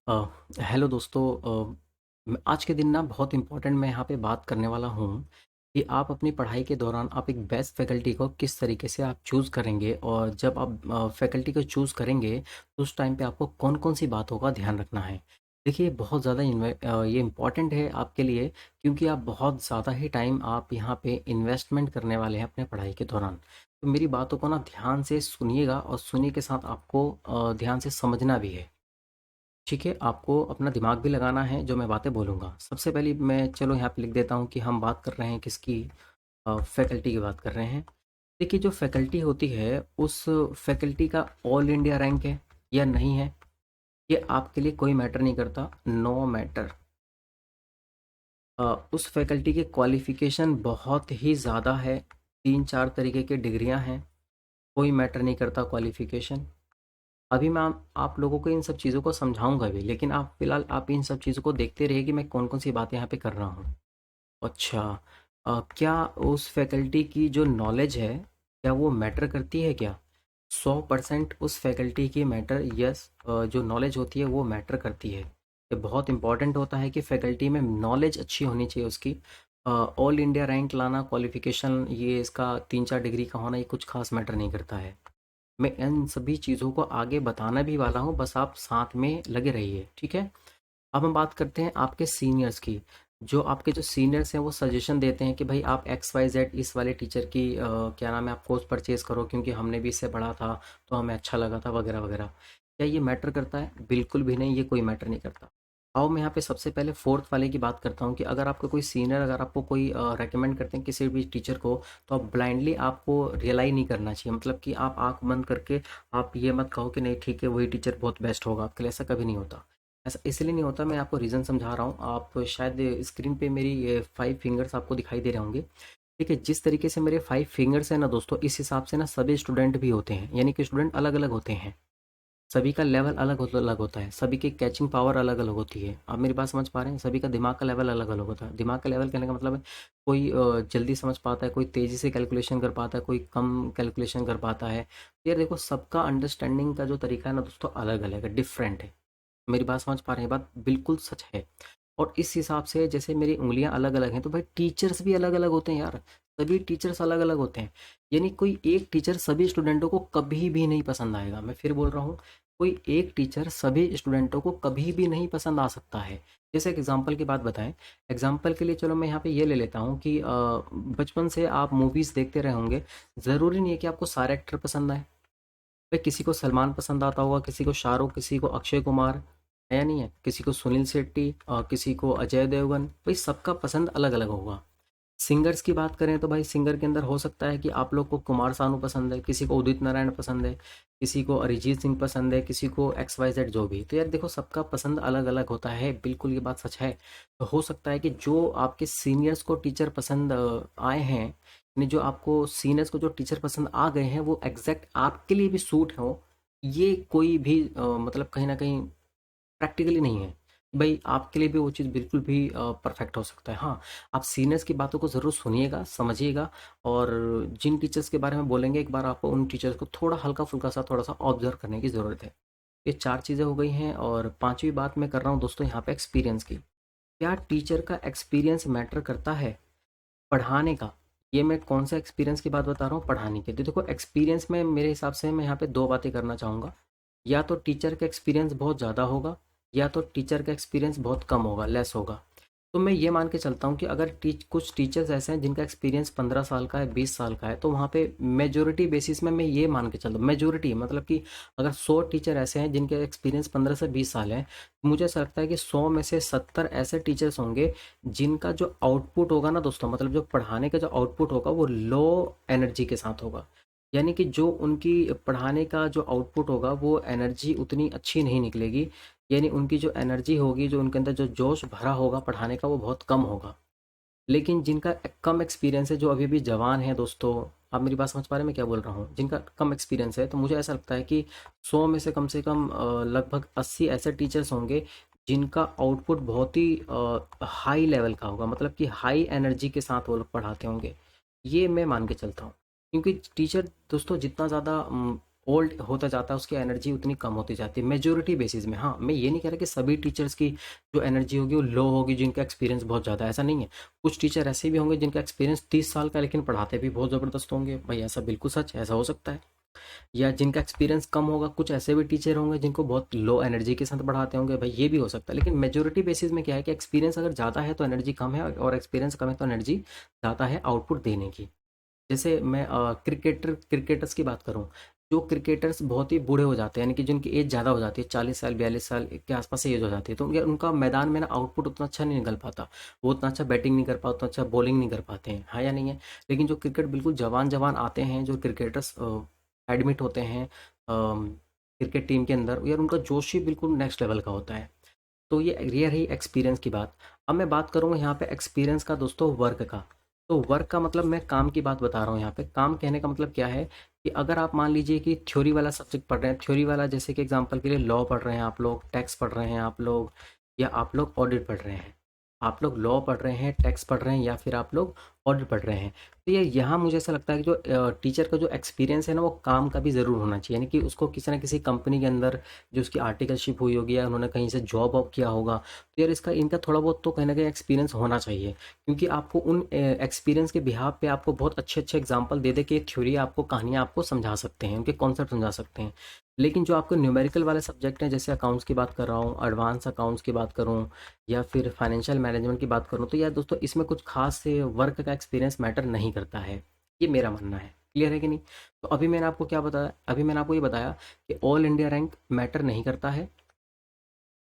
अ, hello दोस्तों। आज के दिन ना बहुत इम्पोर्टेंट मैं यहाँ पे बात करने वाला हूँ कि आप अपनी पढ़ाई के दौरान आप एक बेस्ट फैकल्टी को किस तरीके से आप चूज़ करेंगे, और जब आप फैकल्टी को चूज़ करेंगे तो उस टाइम पे आपको कौन कौन सी बातों का ध्यान रखना है। देखिए, बहुत ज़्यादा ये इम्पॉर्टेंट है आपके लिए, क्योंकि आप बहुत ज़्यादा ही टाइम आप यहाँ पे इन्वेस्टमेंट करने वाले हैं अपने पढ़ाई के दौरान। तो मेरी बातों को ना ध्यान से सुनिएगा, और सुनिए के साथ आपको ध्यान से समझना भी है। ठीक है, आपको अपना दिमाग भी लगाना है जो मैं बातें बोलूँगा। सबसे पहले मैं चलो यहाँ पे लिख देता हूँ कि हम बात कर रहे हैं किसकी, फैकल्टी की बात कर रहे हैं। देखिए, जो फैकल्टी होती है उस फैकल्टी का ऑल इंडिया रैंक है या नहीं है, ये आपके लिए कोई मैटर नहीं करता, नो मैटर। उस फैकल्टी की क्वालिफ़िकेशन बहुत ही ज़्यादा है, 3-4 तरीके की डिग्रियाँ हैं, कोई मैटर नहीं करता क्वालिफ़िकेशन। अभी मैं आप लोगों को इन सब चीज़ों को समझाऊंगा भी, लेकिन आप फिलहाल आप इन सब चीज़ों को देखते रहिए कि मैं कौन कौन सी बातें यहाँ पे कर रहा हूँ। अच्छा, क्या उस फैकल्टी की जो नॉलेज है, क्या वो मैटर करती है क्या? 100% उस फैकल्टी की मैटर, यस, जो नॉलेज होती है वो मैटर करती है। ये बहुत इंपॉर्टेंट होता है कि फैकल्टी में नॉलेज अच्छी होनी चाहिए उसकी। ऑल इंडिया रैंक लाना, क्वालिफिकेशन, ये इसका 3-4 डिग्री का होना, ये कुछ खास मैटर नहीं करता है। मैं इन सभी चीज़ों को आगे बताना भी वाला हूँ, बस आप साथ में लगे रहिए, ठीक है? अब हम बात करते हैं आपके सीनियर्स की। जो आपके जो सीनियर्स हैं वो सजेशन देते हैं कि भाई आप एक्स वाई जेड इस वाले टीचर की क्या नाम है, आप कोर्स परचेज करो, क्योंकि हमने भी इससे पढ़ा था तो हमें अच्छा लगा था, वगैरह वगैरह। क्या ये मैटर करता है? बिल्कुल भी नहीं, ये कोई मैटर नहीं करता। आओ मैं यहाँ पे सबसे पहले फोर्थ वाले की बात करता हूँ कि अगर आपका कोई सीनियर, अगर आपको कोई रेकमेंड करते हैं किसी भी टीचर को, तो आप ब्लाइंडली आपको रियलाई नहीं करना चाहिए। मतलब कि आप आंख बंद करके आप ये मत कहो कि नहीं ठीक है वही टीचर बहुत बेस्ट होगा आपके लिए, ऐसा कभी नहीं होता। ऐसा इसलिए नहीं होता, मैं आपको रीज़न समझा रहा हूँ। आप शायद स्क्रीन पे मेरी ये 5 फिंगर्स आपको दिखाई दे रहे होंगे। ठीक है, जिस तरीके से मेरे 5 फिंगर्स हैं ना दोस्तों, इस हिसाब से ना सभी स्टूडेंट भी होते हैं, यानी कि स्टूडेंट अलग अलग होते हैं। सभी का लेवल अलग होता है, सभी की कैचिंग पावर अलग अलग होती है। आप मेरी बात समझ पा रहे हैं? सभी का दिमाग का लेवल अलग अलग होता है। दिमाग का लेवल कहने का मतलब है, कोई जल्दी समझ पाता है, कोई तेज़ी से कैलकुलेशन कर पाता है, कोई कम कैलकुलेशन कर पाता है। तो यार देखो, सबका अंडरस्टैंडिंग का जो तरीका है ना दोस्तों, अलग अलग है, डिफरेंट है। मेरी बात समझ पा रहे हैं? बात बिल्कुल सच है। और इस हिसाब से जैसे मेरी उँगलियां अलग अलग हैं, तो भाई टीचर्स भी अलग अलग होते हैं यार। सभी टीचर्स अलग अलग होते हैं। यानी कोई एक टीचर सभी स्टूडेंटों को कभी भी नहीं पसंद आएगा। मैं फिर बोल रहा हूँ, कोई एक टीचर सभी स्टूडेंटों को कभी भी नहीं पसंद आ सकता है। जैसे एग्जाम्पल की बात बताएं, एग्जाम्पल के लिए चलो मैं यहाँ पे ये ले लेता हूँ कि बचपन से आप मूवीज़ देखते रहे होंगे। ज़रूरी नहीं है कि आपको सारे एक्टर पसंद आए। भाई, किसी को सलमान पसंद आता होगा, किसी को शाहरुख, किसी को अक्षय कुमार, है या नहीं है, किसी को सुनील शेट्टी और किसी को अजय देवगन। भाई, सबका पसंद अलग अलग होगा। सिंगर्स की बात करें तो भाई, सिंगर के अंदर हो सकता है कि आप लोग को कुमार सानू पसंद है, किसी को उदित नारायण पसंद है, किसी को अरिजीत सिंह पसंद है, किसी को एक्स वाई जेड, जो भी। तो यार देखो, सबका पसंद अलग अलग होता है, बिल्कुल ये बात सच है। तो हो सकता है कि जो आपके सीनियर्स को टीचर पसंद आए हैं, यानी जो आपको सीनियर्स को जो टीचर पसंद आ गए हैं, वो एग्जैक्ट आपके लिए भी सूट हो, ये कोई भी मतलब कहीं ना कहीं प्रैक्टिकली नहीं है। भाई, आपके लिए भी वो चीज़ बिल्कुल भी परफेक्ट हो सकता है। हाँ, आप सीनियर्स की बातों को ज़रूर सुनिएगा, समझिएगा, और जिन टीचर्स के बारे में बोलेंगे, एक बार आपको उन टीचर्स को थोड़ा हल्का फुल्का सा थोड़ा सा ऑब्जर्व करने की ज़रूरत है। ये 4 चीज़ें हो गई हैं, और पांचवी बात मैं कर रहा हूँ दोस्तों यहाँ पे एक्सपीरियंस की। क्या टीचर का एक्सपीरियंस मैटर करता है पढ़ाने का? ये मैं कौन सा एक्सपीरियंस की बात बता रहा हूँ, पढ़ाने की। तो देखो, एक्सपीरियंस में मेरे हिसाब से मैं यहाँ पे 2 बातें करना चाहूँगा। या तो टीचर का एक्सपीरियंस बहुत ज़्यादा होगा, या तो टीचर का एक्सपीरियंस बहुत कम होगा, लेस होगा। तो मैं ये मान के चलता हूँ कि अगर कुछ टीचर्स ऐसे हैं जिनका एक्सपीरियंस 15 साल का है, 20 साल का है, तो वहाँ पे मेजोरिटी बेसिस में मैं ये मान के चलता हूँ, मेजोरिटी मतलब कि अगर 100 टीचर ऐसे हैं जिनके एक्सपीरियंस 15 से 20 साल है, मुझे ऐसा लगता है कि 100 में से 70 ऐसे टीचर्स होंगे जिनका जो आउटपुट होगा ना दोस्तों, मतलब जो पढ़ाने का जो आउटपुट होगा वो लो एनर्जी के साथ होगा। यानी कि जो उनकी पढ़ाने का जो आउटपुट होगा वो एनर्जी उतनी अच्छी नहीं निकलेगी। यानी उनकी जो एनर्जी होगी, जो उनके अंदर जो जोश भरा होगा पढ़ाने का, वो बहुत कम होगा। लेकिन जिनका कम एक्सपीरियंस है, जो अभी भी जवान है दोस्तों, आप मेरी बात समझ पा रहे हैं मैं क्या बोल रहा हूँ, जिनका कम एक्सपीरियंस है, तो मुझे ऐसा लगता है कि 100 में से कम लगभग 80 ऐसे टीचर्स होंगे जिनका आउटपुट बहुत ही हाई लेवल का होगा, मतलब कि हाई एनर्जी के साथ वो लोग पढ़ाते होंगे। ये मैं मान के चलता हूँ, क्योंकि टीचर दोस्तों जितना ज़्यादा ओल्ड होता जाता है उसकी एनर्जी उतनी कम होती जाती है मेजोरिटी बेसिस में। हाँ, मैं ये नहीं कह रहा कि सभी टीचर्स की जो एनर्जी होगी वो लो होगी जिनका एक्सपीरियंस बहुत ज़्यादा है, ऐसा नहीं है। कुछ टीचर ऐसे भी होंगे जिनका एक्सपीरियंस 30 साल का लेकिन पढ़ाते भी बहुत ज़बरदस्त होंगे भाई, ऐसा बिल्कुल सच है, ऐसा हो सकता है। या जिनका एक्सपीरियंस कम होगा, कुछ ऐसे भी टीचर होंगे जिनको बहुत लो एनर्जी के साथ पढ़ाते होंगे भाई, ये भी हो सकता है। लेकिन मेजोरिटी बेसिस में क्या है कि एक्सपीरियंस अगर ज़्यादा है तो एनर्जी कम है, और एक्सपीरियंस कम है तो एनर्जी ज़्यादा है आउटपुट देने की। जैसे मैं क्रिकेटर्स की बात करूं, जो क्रिकेटर्स बहुत ही बूढ़े हो जाते हैं, यानी कि जिनकी एज ज़्यादा हो जाती है, 40 साल 42 साल के आसपास एज हो जाती है, तो उनके उनका मैदान में ना आउटपुट उतना अच्छा नहीं निकल पाता। वो उतना अच्छा बैटिंग नहीं कर पाते, उतना अच्छा बॉलिंग नहीं कर पाते हैं, हाँ या नहीं है। लेकिन जो क्रिकेट बिल्कुल जवान जवान आते हैं, जो क्रिकेटर्स एडमिट होते हैं क्रिकेट टीम के अंदर, यार उनका जोश ही बिल्कुल नेक्स्ट लेवल का होता है। तो ये रही एक्सपीरियंस की बात। अब मैं बात करूँगा यहाँ पे एक्सपीरियंस का दोस्तों, वर्क का। तो वर्क का मतलब मैं काम की बात बता रहा हूँ यहाँ पे। काम कहने का मतलब क्या है कि अगर आप मान लीजिए कि थ्योरी वाला सब्जेक्ट पढ़ रहे हैं, थ्योरी वाला जैसे कि एग्जांपल के लिए लॉ पढ़ रहे हैं आप लोग, टैक्स पढ़ रहे हैं आप लोग, या आप लोग ऑडिट पढ़ रहे हैं। आप लोग लॉ पढ़ रहे हैं, टैक्स पढ़ रहे हैं, या फिर आप लोग ऑडिट पढ़ रहे हैं। तो ये यहाँ मुझे ऐसा लगता है कि जो टीचर का जो एक्सपीरियंस है ना, वो काम का भी ज़रूर होना चाहिए, यानी कि उसको किसी ना किसी कंपनी के अंदर जो उसकी आर्टिकलशिप हुई होगी, या उन्होंने कहीं से जॉब वॉब किया होगा, तो यार इसका इनका थोड़ा बहुत तो कहीं ना कहीं एक्सपीरियंस होना चाहिए। क्योंकि आपको उन एक्सपीरियंस के बिहाफ पे आपको बहुत अच्छे अच्छे एग्जांपल दे दे के थ्योरी आपको, कहानियाँ आपको समझा सकते हैं, उनके कॉन्सेप्ट समझा सकते हैं। लेकिन जो आपको न्यूमेरिकल वाले सब्जेक्ट हैं, जैसे अकाउंट्स की बात कर रहा हूँ, एडवांस अकाउंट्स की बात करूँ, या फिर फाइनेंशियल मैनेजमेंट की बात करूँ, तो यार दोस्तों इसमें कुछ खास से वर्क का एक्सपीरियंस मैटर नहीं करता है। ये मेरा मानना है। क्लियर है कि नहीं? तो अभी मैंने आपको क्या बताया, अभी मैंने आपको ये बताया कि ऑल इंडिया रैंक मैटर नहीं करता है,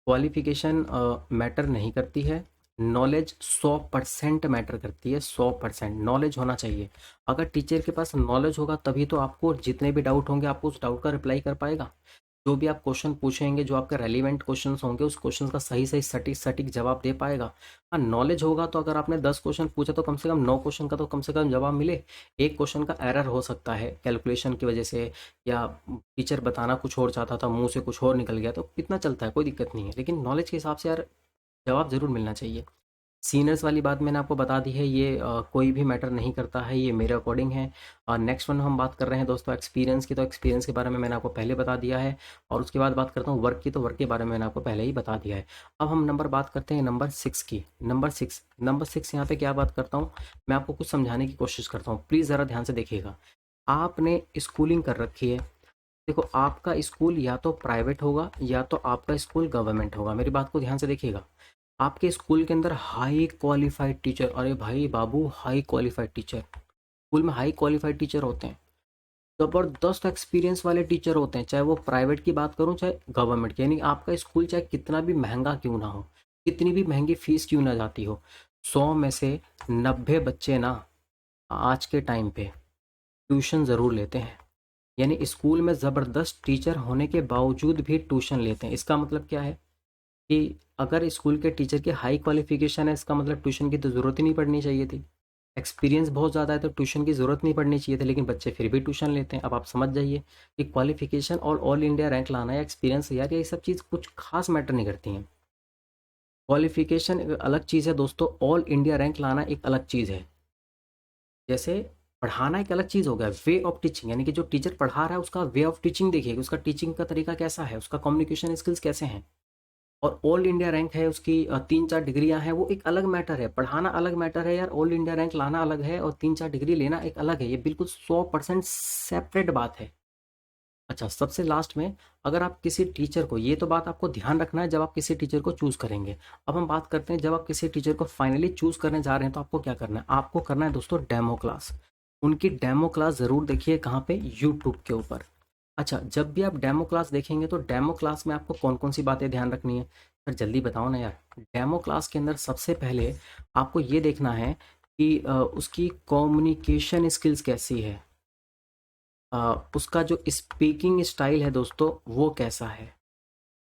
क्वालिफिकेशन मैटर नहीं करती है, नॉलेज 100% मैटर करती है। 100% नॉलेज होना चाहिए। अगर टीचर के पास नॉलेज होगा तभी तो आपको जितने भी डाउट होंगे आपको उस डाउट का रिप्लाई कर पाएगा। जो भी आप क्वेश्चन पूछेंगे, जो आपके रेलिवेंट क्वेश्चंस होंगे, उस क्वेश्चन का सही सही सटीक सटीक जवाब दे पाएगा। हाँ, नॉलेज होगा तो अगर आपने 10 क्वेश्चन पूछा तो कम से कम 9 क्वेश्चन का तो कम से कम जवाब मिले। एक क्वेश्चन का एरर हो सकता है कैलकुलेशन की वजह से, या टीचर बताना कुछ और चाहता था, मुंह से कुछ और निकल गया, तो इतना चलता है, कोई दिक्कत नहीं है। लेकिन नॉलेज के हिसाब से यार जवाब ज़रूर मिलना चाहिए। सीनियर्स वाली बात मैंने आपको बता दी है, ये कोई भी मैटर नहीं करता है, ये मेरे अकॉर्डिंग है। नेक्स्ट वन हम बात कर रहे हैं दोस्तों एक्सपीरियंस की, तो एक्सपीरियंस के बारे में मैंने आपको पहले बता दिया है। और उसके बाद बात करता हूँ वर्क की, तो वर्क के बारे में मैंने आपको पहले ही बता दिया है। अब हम नंबर बात करते हैं नंबर 6 की। नंबर 6 यहाँ पे क्या बात करता हूँ, मैं आपको कुछ समझाने की कोशिश करता हूँ, प्लीज़ ज़रा ध्यान से देखिएगा। आपने स्कूलिंग कर रखी है, देखो आपका स्कूल या तो प्राइवेट होगा या तो आपका स्कूल गवर्नमेंट होगा, मेरी बात को ध्यान से देखिएगा। आपके स्कूल के अंदर हाई क्वालिफाइड टीचर, अरे भाई बाबू हाई क्वालिफाइड टीचर, स्कूल में हाई क्वालिफाइड टीचर होते हैं, ज़बरदस्त एक्सपीरियंस वाले टीचर होते हैं, चाहे वो प्राइवेट की बात करूं चाहे गवर्नमेंट की। यानी आपका स्कूल चाहे कितना भी महंगा क्यों ना हो, कितनी भी महंगी फीस क्यों ना जाती हो, 100 में से 90 बच्चे ना आज के टाइम पे ट्यूशन ज़रूर लेते हैं। यानी स्कूल में ज़बरदस्त टीचर होने के बावजूद भी ट्यूशन लेते हैं। इसका मतलब क्या है कि अगर स्कूल के टीचर की हाई क्वालिफिकेशन है, इसका मतलब ट्यूशन की तो ज़रूरत ही नहीं पड़नी चाहिए थी। एक्सपीरियंस बहुत ज़्यादा है तो ट्यूशन की ज़रूरत नहीं पड़नी चाहिए थी, लेकिन बच्चे फिर भी ट्यूशन लेते हैं। अब आप समझ जाइए कि क्वालिफिकेशन और ऑल इंडिया रैंक लाना या एक्सपीरियंस, यार ये सब चीज़ कुछ खास मैटर नहीं करती हैं। क्वालिफिकेशन एक अलग चीज़ है दोस्तों, ऑल इंडिया रैंक लाना एक अलग चीज़ है। जैसे पढ़ाना एक अलग चीज़ हो गया, वे ऑफ टीचिंग, यानी कि जो टीचर पढ़ा रहा है उसका वे ऑफ टीचिंग देखिए, उसका टीचिंग का तरीका कैसा है, उसका कम्युनिकेशन स्किल्स कैसे हैं। और ऑल इंडिया रैंक है, उसकी 3-4 डिग्रियां हैं, वो एक अलग मैटर है। पढ़ाना अलग मैटर है यार, ऑल इंडिया रैंक लाना अलग है, और 3-4 डिग्री लेना एक अलग है। ये बिल्कुल 100% सेपरेट बात है। अच्छा, सबसे लास्ट में, अगर आप किसी टीचर को, ये तो बात आपको ध्यान रखना है जब आप किसी टीचर को चूज़ करेंगे। अब हम बात करते हैं जब आप किसी टीचर को फाइनली चूज़ करने जा रहे हैं तो आपको क्या करना है, आपको करना है दोस्तों डेमो क्लास। उनकी डेमो क्लास ज़रूर देखिए, कहाँ पे, यूट्यूब के ऊपर। अच्छा, जब भी आप डेमो क्लास देखेंगे तो डेमो क्लास में आपको कौन कौन सी बातें ध्यान रखनी है, सर जल्दी बताओ ना यार। डेमो क्लास के अंदर सबसे पहले आपको ये देखना है कि उसकी कम्युनिकेशन स्किल्स कैसी है, उसका जो स्पीकिंग स्टाइल है दोस्तों वो कैसा है,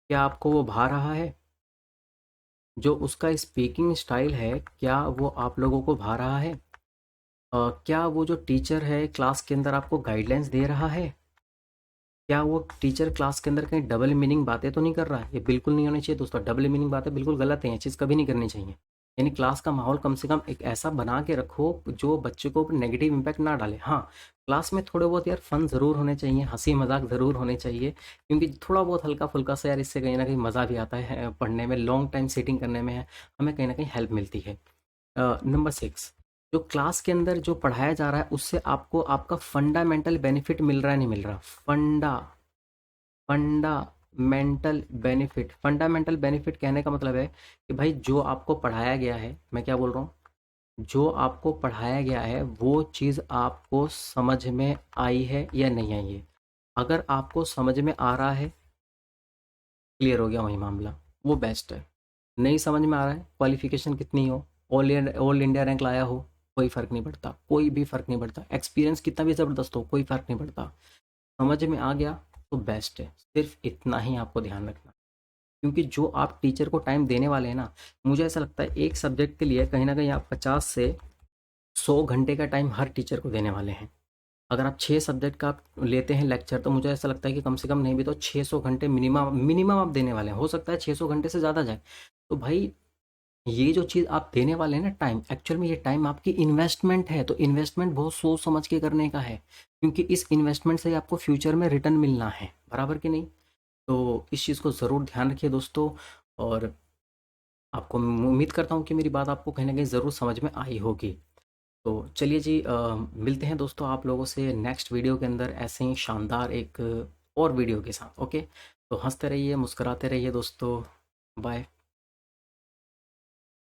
क्या आपको वो भा रहा है, जो उसका स्पीकिंग स्टाइल है क्या वो आप लोगों को भा रहा है, क्या वो जो टीचर है क्लास के अंदर आपको गाइडलाइंस दे रहा है, क्या वो टीचर क्लास के अंदर कहीं डबल मीनिंग बातें तो नहीं कर रहा है। ये बिल्कुल नहीं होनी चाहिए दोस्तों, डबल मीनिंग बातें बिल्कुल गलत है, ये चीज़ कभी नहीं करनी चाहिए। यानी क्लास का माहौल कम से कम एक ऐसा बना के रखो जो बच्चे को नेगेटिव इम्पैक्ट ना डाले। हाँ, क्लास में थोड़े बहुत यार फन ज़रूर होने चाहिए, हंसी मजाक ज़रूर होने चाहिए, क्योंकि थोड़ा बहुत हल्का फुल्का सा यार इससे कहीं ना कहीं मज़ा भी आता है पढ़ने में, लॉन्ग टाइम सीटिंग करने में हमें कहीं ना कहीं हेल्प मिलती है। नंबर 6, जो क्लास के अंदर जो पढ़ाया जा रहा है उससे आपको आपका फंडामेंटल बेनिफिट मिल रहा है नहीं मिल रहा। फंडामेंटल बेनिफिट, फंडामेंटल बेनिफिट कहने का मतलब है कि भाई जो आपको पढ़ाया गया है, मैं क्या बोल रहा हूँ, जो आपको पढ़ाया गया है वो चीज़ आपको समझ में आई है या नहीं आई है। अगर आपको समझ में आ रहा है, क्लियर हो गया वही मामला, वो बेस्ट है। नहीं समझ में आ रहा है, क्वालिफिकेशन कितनी हो, ऑल इंडिया रैंक लाया हो, कोई फ़र्क नहीं पड़ता, कोई भी फ़र्क नहीं पड़ता, एक्सपीरियंस कितना भी ज़बरदस्त हो, कोई फ़र्क नहीं पड़ता, समझ में आ गया तो बेस्ट है। सिर्फ इतना ही आपको ध्यान रखना, क्योंकि जो आप टीचर को टाइम देने वाले हैं ना, मुझे ऐसा लगता है एक सब्जेक्ट के लिए कहीं ना कहीं आप 50 से 100 घंटे का टाइम हर टीचर को देने वाले हैं। अगर आप 6 सब्जेक्ट का आप लेते हैं लेक्चर, तो मुझे ऐसा लगता है कि कम से कम नहीं भी तो 600 घंटे मिनिमम मिनिमम आप देने वाले हैं। हो सकता है 600 घंटे से ज़्यादा जाए। तो भाई ये जो चीज़ आप देने वाले हैं ना टाइम, एक्चुअल में ये टाइम आपकी इन्वेस्टमेंट है, तो इन्वेस्टमेंट बहुत सोच समझ के करने का है, क्योंकि इस इन्वेस्टमेंट से ही आपको फ्यूचर में रिटर्न मिलना है, बराबर कि नहीं। तो इस चीज़ को ज़रूर ध्यान रखिए दोस्तों। और आपको उम्मीद करता हूँ कि मेरी बात आपको कहीं ना कहीं ज़रूर समझ में आई होगी। तो चलिए जी, मिलते हैं दोस्तों आप लोगों से नेक्स्ट वीडियो के अंदर ऐसे ही शानदार एक और वीडियो के साथ। ओके, तो हंसते रहिए, मुस्कुराते रहिए दोस्तों। बाय।